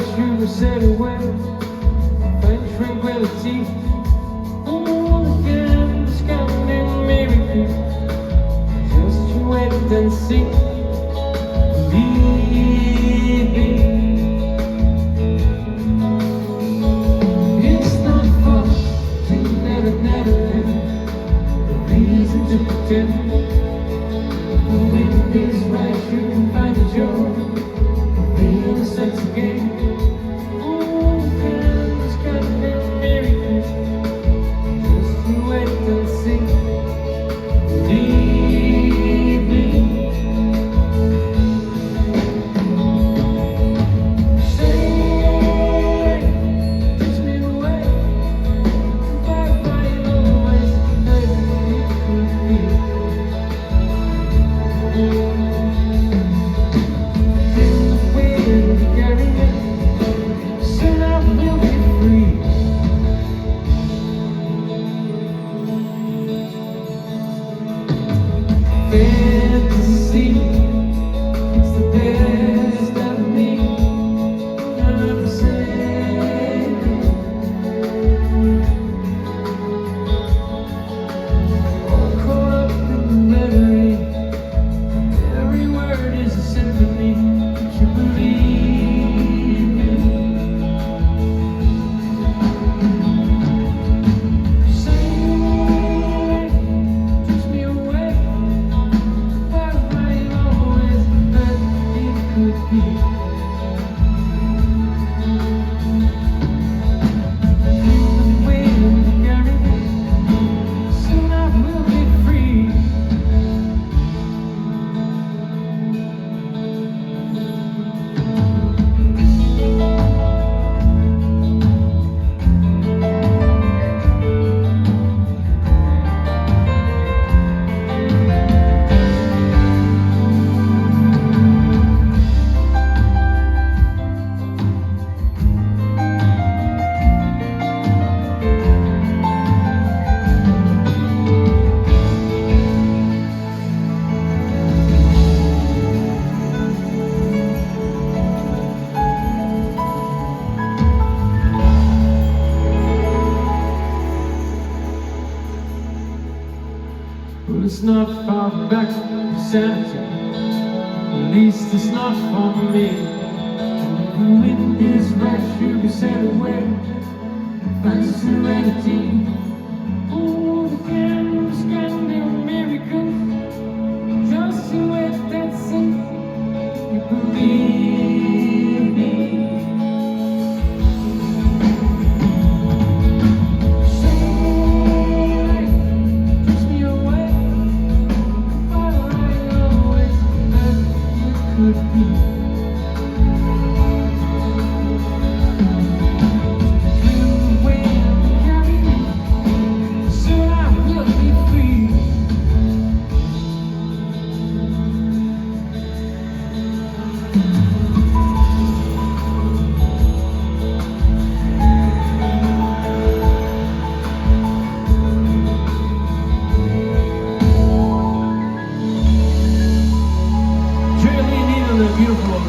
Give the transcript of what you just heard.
right, you were set away. Find tranquility. Oh, again, this kind of miracle. Just you wait and see. Believe me. It's not far to never end. No reason to pretend. The wind is right, you can find the joy. Feel the sense again. Oh, can this kind of miracle. Just you wait and see. Believe me. Say, takes me away. Bye-bye, always heard it could be. Fantasy, it's the best of me. I'm saying, all caught up in the memory. Every word is a symphony. Would you believe me? Say, takes me away. Well, it's not far back to sanity. At least it's not for me. And the wind is right, you can set away. Find serenity. Oh, the canvas can do miracles. Just you wait and see. You believe me. Could be. You wait and carry me. Soon I will be free. Cheerleading in the beautiful